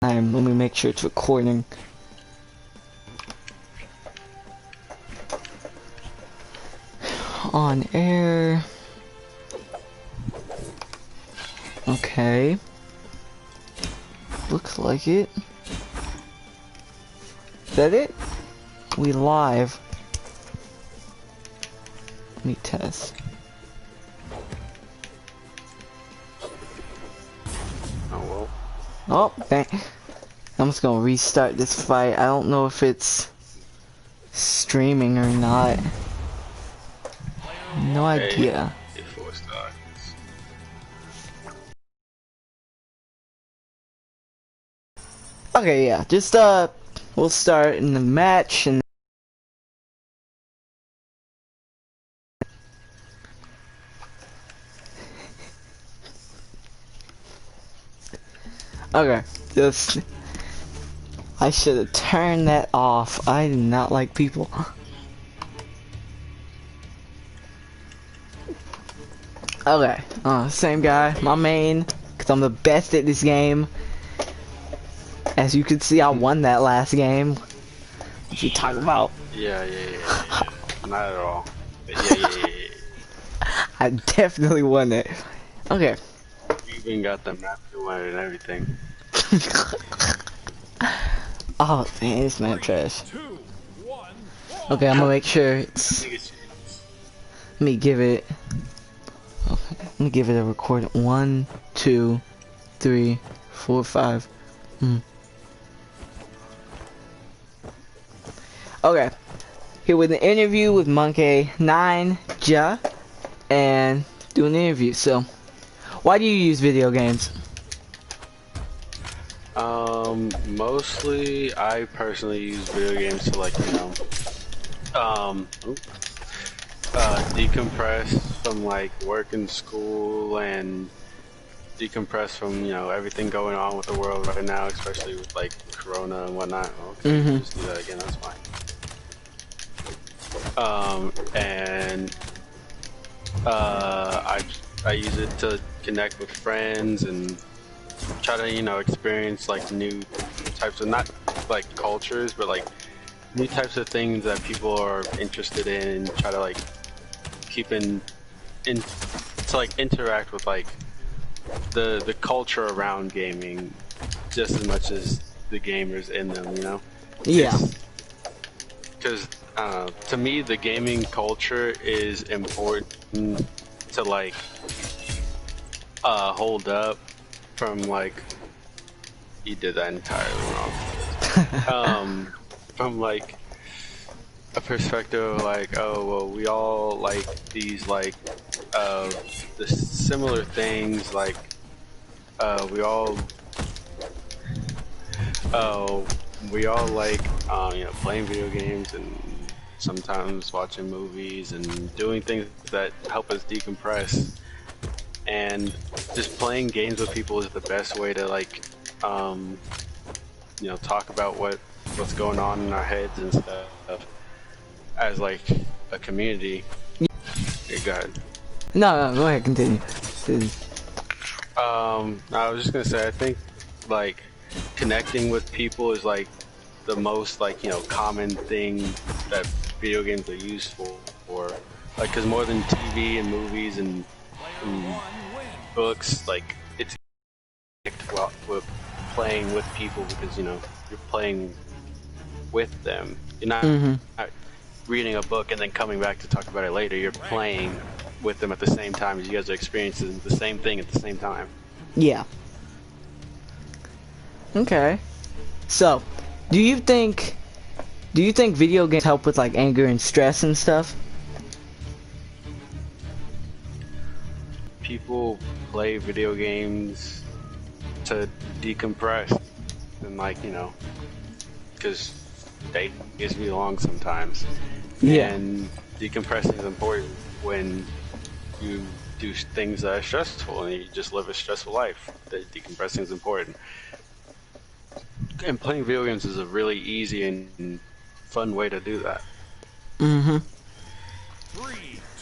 Let me make sure it's recording. On air. Okay. Looks like it. Is that it? We live. Let me test. Oh well. Oh, dang. I'm just gonna restart this fight. I don't know if it's streaming or not. No idea. Before starts. Okay, yeah. Just we'll start in the match and okay. Just I should have turned that off. I do not like people. Okay, same guy, my main, because I'm the best at this game. As you can see, I won that last game. What you talking about? Yeah. Not at all. But yeah. I definitely won it. Okay. You even got the map you wanted and everything. Oh, man, this man trash. Okay, I'm gonna make sure it's... Let me give it... Okay, let me give it a record. 1, 2, 3, 4, 5. Okay. Here with an interview with Monkay9ja and do an interview. So, why do you use video games? Mostly I personally use video games to decompress from like work and school and decompress from, everything going on with the world right now, especially with like Corona and whatnot. Okay, just do that again, that's fine. And I use it to connect with friends and try to, experience like new types of, not like cultures, but like new types of things that people are interested in, and try to like keep to like interact with like the culture around gaming just as much as the gamers in them, Yeah. Because to me the gaming culture is important to like hold up from like, you did that entirely wrong. From like a perspective of like, oh well, we all like these like the similar things, like we all like playing video games and sometimes watching movies and doing things that help us decompress, and just playing games with people is the best way to like talk about what's going on in our heads and stuff as like a community. Okay, go ahead. No, go ahead, continue. I was just gonna say, I think like connecting with people is like the most like common thing that video games are used for, like, because more than TV and movies and books, like it's with playing with people, because you're playing with them. You're not reading a book and then coming back to talk about it later. You're playing with them at the same time, as you guys are experiencing the same thing at the same time. Yeah. Okay. So, do you think video games help with like anger and stress and stuff? People play video games to decompress and because day gets me long sometimes. Yeah. And decompressing is important when you do things that are stressful and you just live a stressful life. Decompressing is important. And playing video games is a really easy and fun way to do that. 3,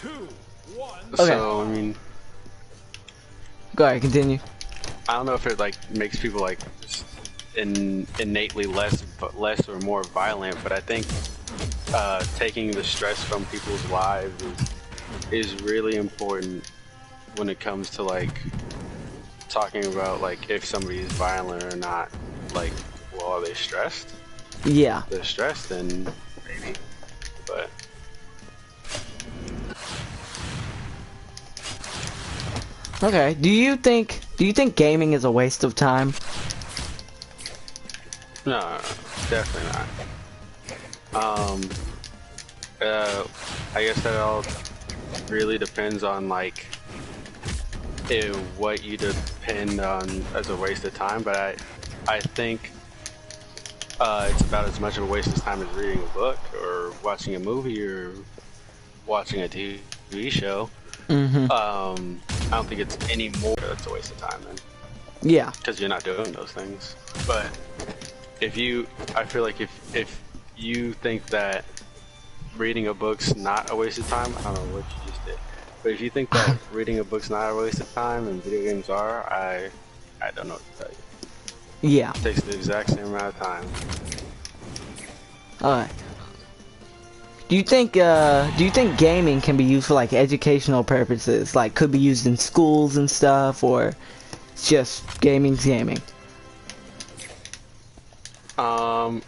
2, 1. Okay. So, I mean, Go ahead, continue. I don't know if it like makes people like innately less or more violent, but I think taking the stress from people's lives is really important when it comes to like talking about like if somebody is violent or not. Like, well, are they stressed? Yeah. If they're stressed, then maybe. But Okay. Do you think gaming is a waste of time? no, definitely not. I guess that all really depends on like what you depend on as a waste of time, but I think it's about as much of a waste of time as reading a book or watching a movie or watching a TV show. I don't think it's any more that's a waste of time then, Yeah. because you're not doing those things. But I feel like if you think that reading a book's not a waste of time, I don't know what you just did. But if you think that reading a book's not a waste of time and video games are, I don't know what to tell you. Yeah. It takes the exact same amount of time. Alright. Do you think gaming can be used for like educational purposes? Like could be used in schools and stuff, or it's just gaming's gaming?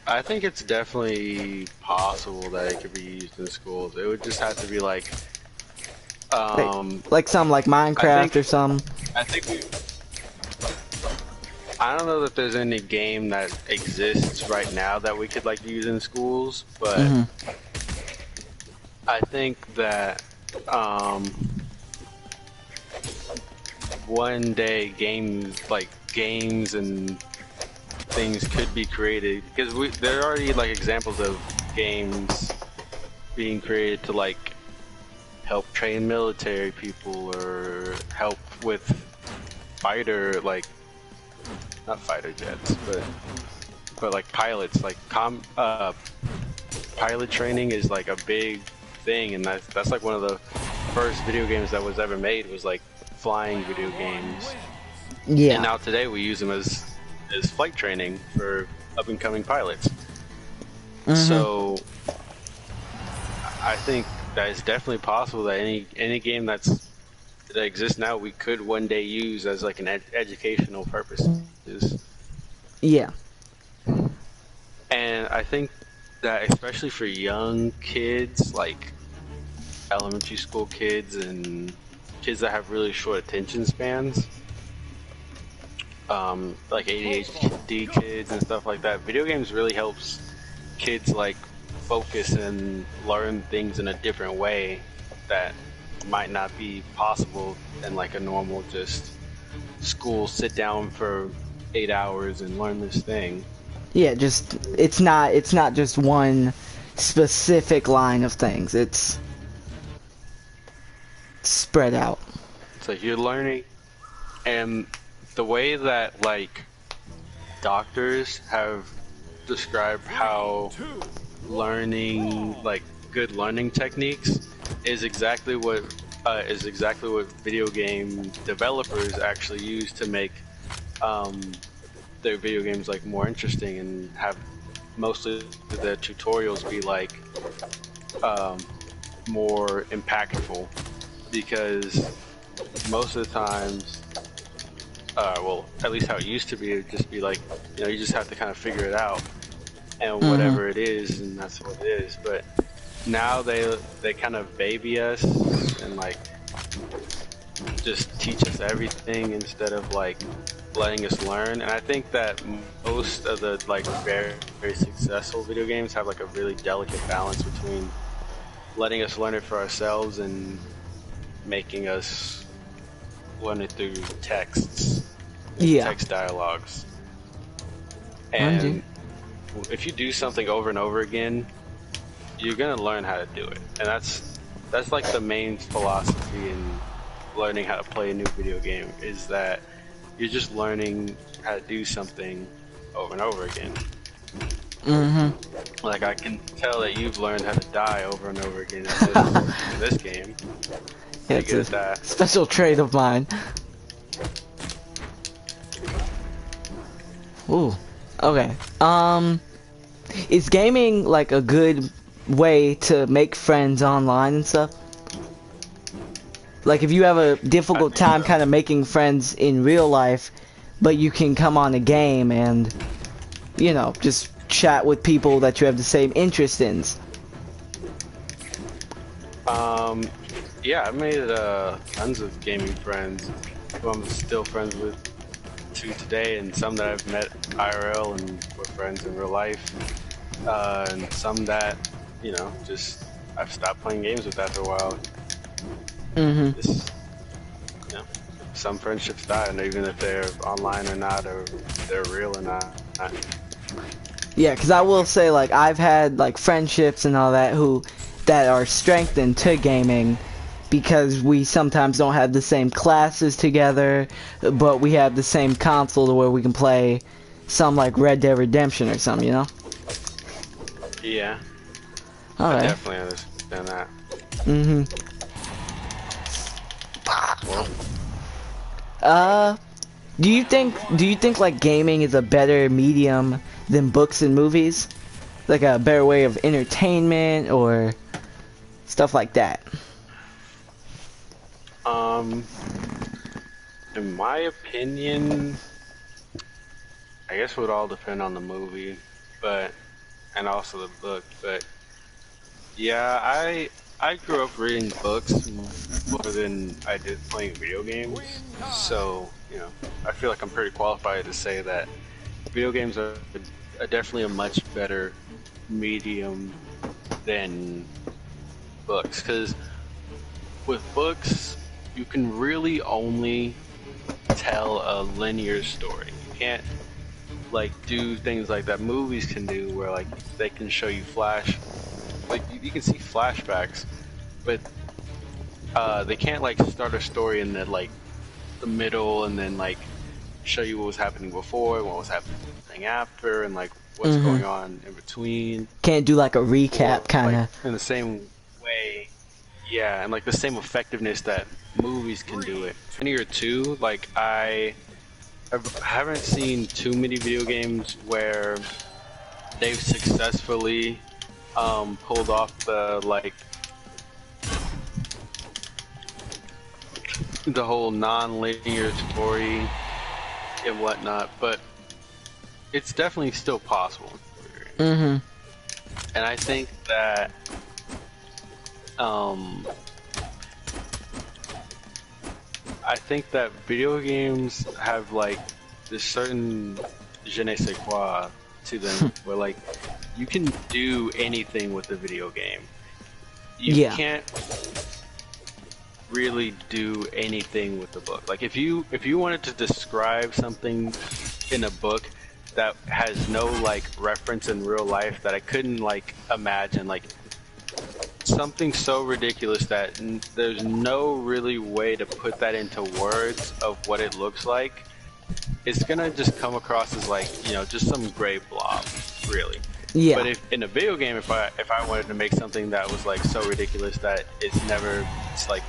I think it's definitely possible that it could be used in schools. It would just have to be like Like some like Minecraft or some. I don't know that there's any game that exists right now that we could like use in schools, but I think that one day games and things could be created, because there are already like examples of games being created to like help train military people or help with not fighter jets, but like pilots, like pilot training is like a big thing, and that's like one of the first video games that was ever made, was like flying video games. Yeah. And now today we use them as flight training for up and coming pilots. So I think that it's definitely possible that any game that exists now we could one day use as like an educational purposes. Yeah. And I think that especially for young kids, like elementary school kids and kids that have really short attention spans, like ADHD kids and stuff like that, video games really helps kids like focus and learn things in a different way that might not be possible in like a normal just school sit down for 8 hours and learn this thing. Yeah, just it's not just one specific line of things. It's spread out. So you're learning, and the way that like doctors have described how learning, like good learning techniques, is exactly what video game developers actually use to make their video games like more interesting and have mostly the tutorials be like more impactful, because most of the times, well, at least how it used to be, it would just be like, you know, you just have to kind of figure it out and whatever it is, and that's what it is. But now they kind of baby us and like just teach us everything instead of like letting us learn. And I think that most of the like very, very successful video games have like a really delicate balance between letting us learn it for ourselves and making us learn it through texts, text dialogues. And if you do something over and over again, you're gonna learn how to do it. And that's like the main philosophy in learning how to play a new video game, is that you're just learning how to do something over and over again. Like I can tell that you've learned how to die over and over again in this game. Yeah, it's a special trait of mine. Ooh. Okay. Is gaming like a good way to make friends online and stuff? Like if you have a difficult time kind of making friends in real life, but you can come on a game and, you know, just chat with people that you have the same interest in. Yeah, I made tons of gaming friends who I'm still friends with to today, and some that I've met IRL and we're friends in real life, and some that, you know, just I've stopped playing games with after a while. Just, you know, some friendships die, and even if they're online or not, or they're real or not. Yeah, because I will say, like, I've had like friendships and all that are strengthened to gaming because we sometimes don't have the same classes together, but we have the same console to where we can play some like Red Dead Redemption or something, you know? Yeah. All I right. definitely understand that. Do you think like gaming is a better medium than books and movies? Like a better way of entertainment or stuff like that? In my opinion, I guess it would all depend on the movie, and also the book, but yeah, I grew up reading books more than I did playing video games, so, you know, I feel like I'm pretty qualified to say that video games are definitely a much better medium than books, because with books, you can really only tell a linear story. You can't like do things like that movies can do, where like they can show you you can see flashbacks, but they can't like start a story in the middle and then like show you what was happening before and what was happening after and like what's going on in between. Can't do like a recap kind of. Like, in the same way, yeah, and like the same effectiveness that movies can do it. Or two, like I haven't seen too many video games where they've successfully pulled off the whole non-linear story and whatnot, but it's definitely still possible. And I think that video games have like this certain je ne sais quoi to them, where like you can do anything with a video game. You can't really do anything with the book. Like if you wanted to describe something in a book that has no like reference in real life, that I couldn't like imagine, like something so ridiculous that there's no really way to put that into words of what it looks like, it's gonna just come across as like, you know, just some gray blob, really. Yeah. But if in a video game, if I wanted to make something that was like so ridiculous that it's like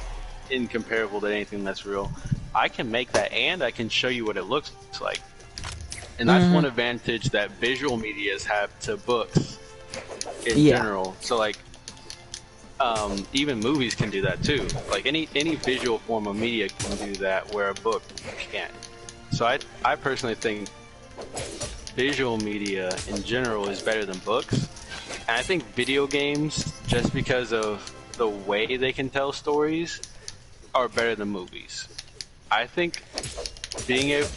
incomparable to anything that's real, I can make that and I can show you what it looks like. And that's one advantage that visual medias have to books in general. So like even movies can do that too. Like any visual form of media can do that where a book can't. So I personally think visual media in general is better than books. And I think video games, just because of the way they can tell stories, are better than movies. I think being able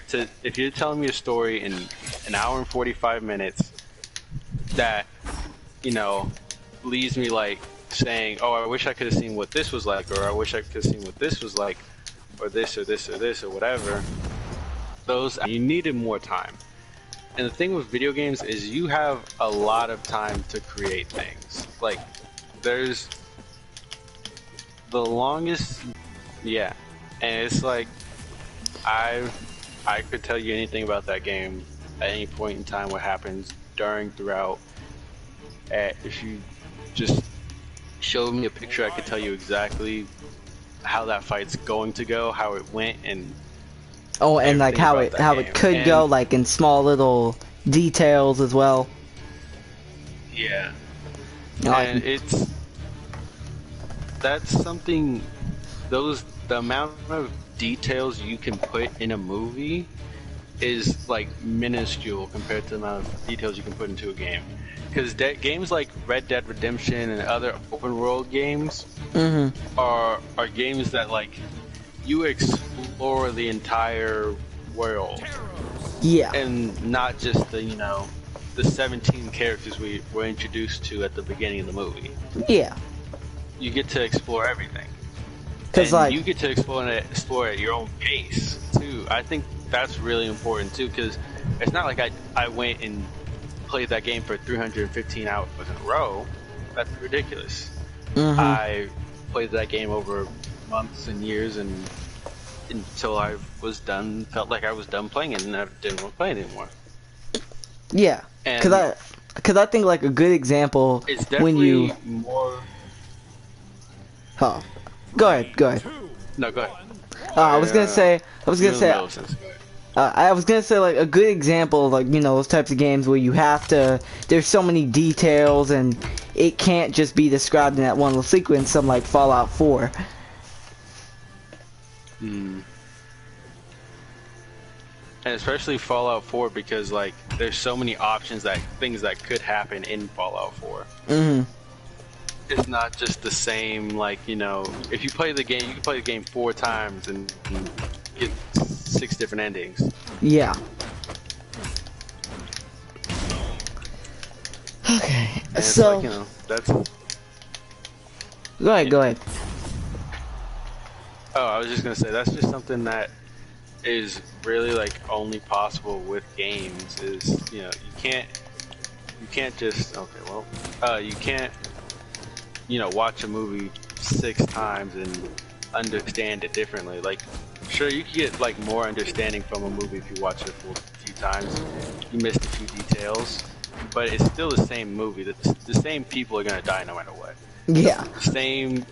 to, if you're telling me a story in an hour and 45 minutes that, you know, leaves me like saying, oh, I wish I could have seen what this was like, or I wish I could have seen what this was like, or this or this or this or whatever, those, you needed more time. And the thing with video games is you have a lot of time to create things. Like, there's the longest, yeah, and it's like I could tell you anything about that game at any point in time, what happens during, throughout. If you just showed me a picture, I could tell you exactly how that fight's going to go, how it went, and and like how it could go, like in small little details as well. Yeah. You know, And that's something, the amount of details you can put in a movie is like minuscule compared to the amount of details you can put into a game. Because games like Red Dead Redemption and other open world games are games that like you explore the entire world. yeah. And not just the 17 characters we were introduced to at the beginning of the movie. Yeah. You get to explore everything. Because, And like, you get to explore at your own pace, too. I think that's really important, too, because it's not like I went and played that game for 315 hours in a row. That's ridiculous. I played that game over months and years, and until I was done, felt like I was done playing it, and I didn't want to play it anymore. yeah. Because I think, like, a good example It's when definitely you... more... Oh. Go ahead. No, go ahead. I was gonna say, like, a good example of, like, you know, those types of games where you have to, there's so many details and it can't just be described in that one little sequence, something like Fallout 4. And especially Fallout 4, because, like, there's so many options, things that could happen in Fallout 4. It's not just the same, like, you know, if you play the game, you can play the game 4 times and get 6 different endings. Yeah. Okay, And so... it's like, you know, that's... Go ahead. Oh, I was just gonna say, that's just something that is really, like, only possible with games, is, you know, you can't just... Okay, well, you can't, you know, watch a movie 6 times and understand it differently. Like, sure, you can get, like, more understanding from a movie if you watch it a few times. You missed a few details, but it's still the same movie. The same people are gonna die no matter what. Yeah. The main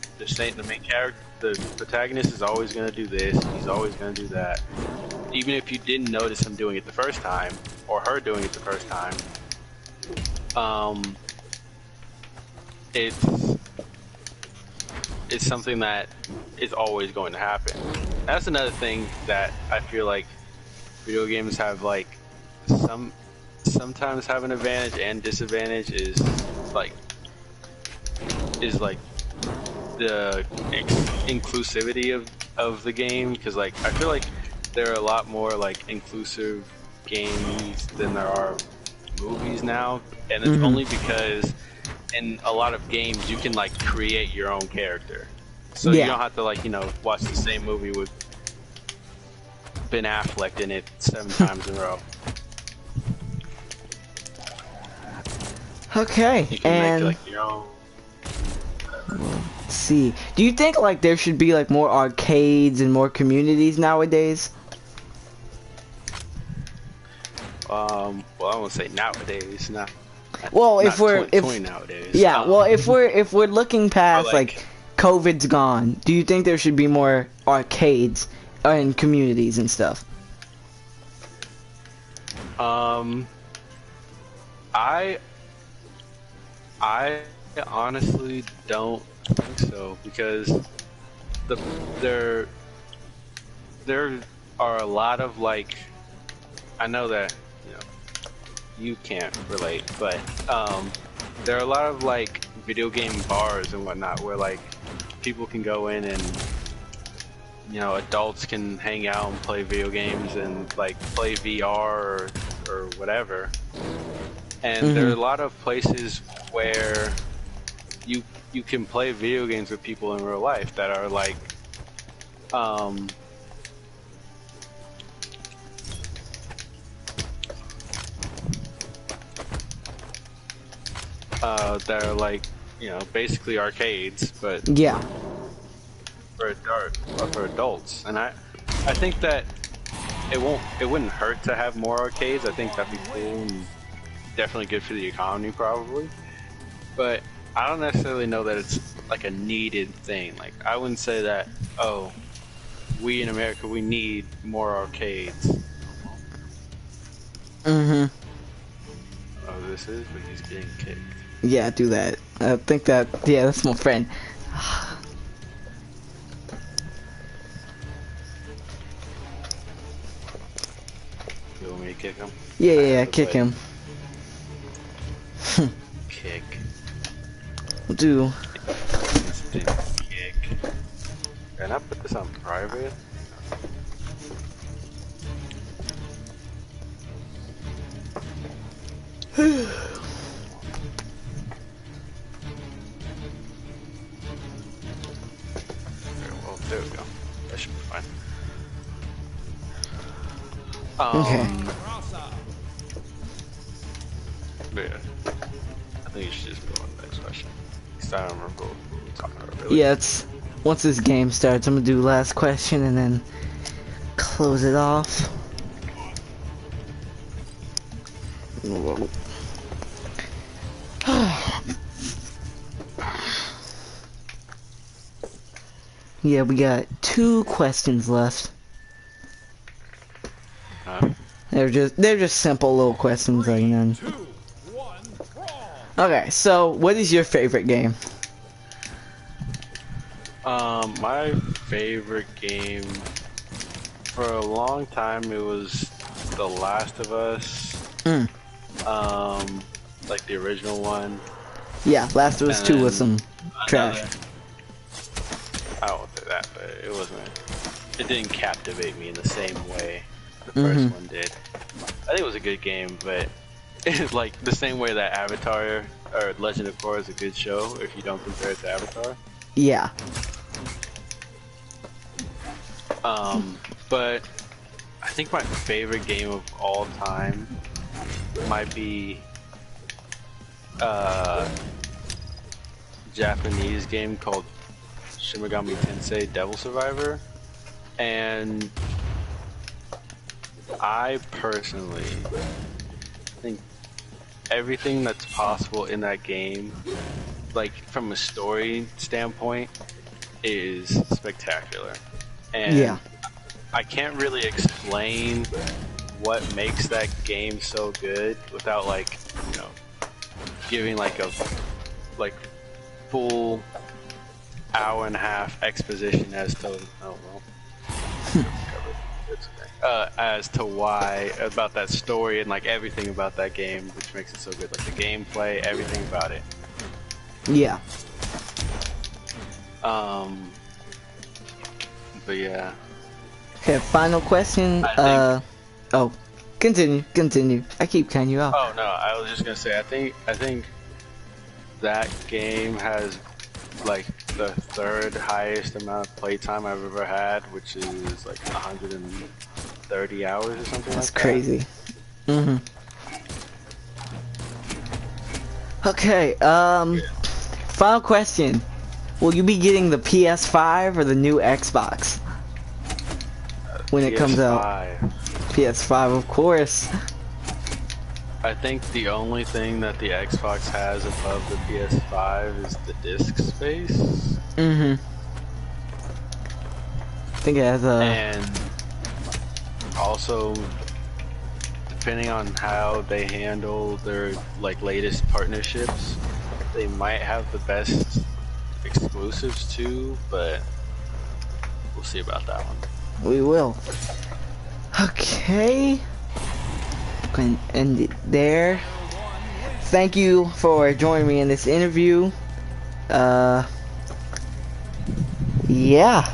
character, the protagonist is always gonna do this. He's always gonna do that. Even if you didn't notice him doing it the first time, or her doing it the first time, it's something that is always going to happen. That's another thing that I feel like video games have, like, sometimes have an advantage and disadvantage is like the inclusivity of the game, because, like, I feel like there are a lot more, like, inclusive games than there are movies now, and it's only because in a lot of games you can, like, create your own character, so you don't have to, like, you know, watch the same movie with Ben Affleck in it 7 times in a row. Okay, You can and make, like, your own. let's see. Do you think, like, there should be, like, more arcades and more communities nowadays? Well, I won't say nowadays, not. Well, if nowadays. Yeah, well, if we're looking past, like, COVID's gone, do you think there should be more arcades and communities and stuff? I honestly don't think so, because there are a lot of, like, I know that, you know, you can't relate, but there are a lot of, like, video game bars and whatnot where, like, people can go in and, you know, adults can hang out and play video games and, like, play VR or whatever. And there are a lot of places where you can play video games with people in real life that are, like, that are, like, you know, basically arcades, but Yeah. for adults. And I think that it wouldn't hurt to have more arcades. I think that'd be cool and definitely good for the economy, probably. But I don't necessarily know that it's, like, a needed thing. Like, I wouldn't say that, oh, we in America, we need more arcades. voices, but he's getting kicked. Yeah, do that. I think that, yeah, that's my friend. You want me to kick him? Yeah, kick him. Kick. Do. Instant kick. Can I put this on private? Well, there we go. That should be fine. Okay. Yeah. I think you should just go on the next question. Because I don't remember what we were talking about really. Yeah, it's once this game starts, I'm gonna do last question and then close it off. Whoa. Yeah, we got 2 questions left. Huh? They're just simple little questions, like none. 2, 1, brawl. Okay, so what is your favorite game? My favorite game for a long time it was The Last of Us. Like the original one. Yeah, Last of Us 2 was some trash. I won't say that, but it wasn't. It didn't captivate me in the same way the first one did. I think it was a good game, but it's like the same way that Avatar or Legend of Korra is a good show if you don't compare it to Avatar. Yeah. But I think my favorite game of all time might be Japanese game called Shin Megami Tensei Devil Survivor, and I personally think everything that's possible in that game, like from a story standpoint, is spectacular. And Yeah. I can't really explain what makes that game so good without like, you know, giving like a full hour-and-a-half exposition as to as to why about that story and like everything about that game, which makes it so good, like the gameplay, everything about it. Yeah. But yeah. Okay, final question. Oh, continue. I keep cutting you off. Oh no, I was just gonna say I think that game has like the 3rd highest amount of playtime I've ever had, which is like 130 hours or something like that. That's crazy. Okay, final question. Will you be getting the PS5 or the new Xbox? When it comes out? PS5, of course. I think the only thing that the Xbox has above the PS5 is the disk space. I think it has a... And also, depending on how they handle their like latest partnerships, they might have the best exclusives too, but we'll see about that one. We will. Okay. Going to end it there. Thank you for joining me in this interview. Yeah.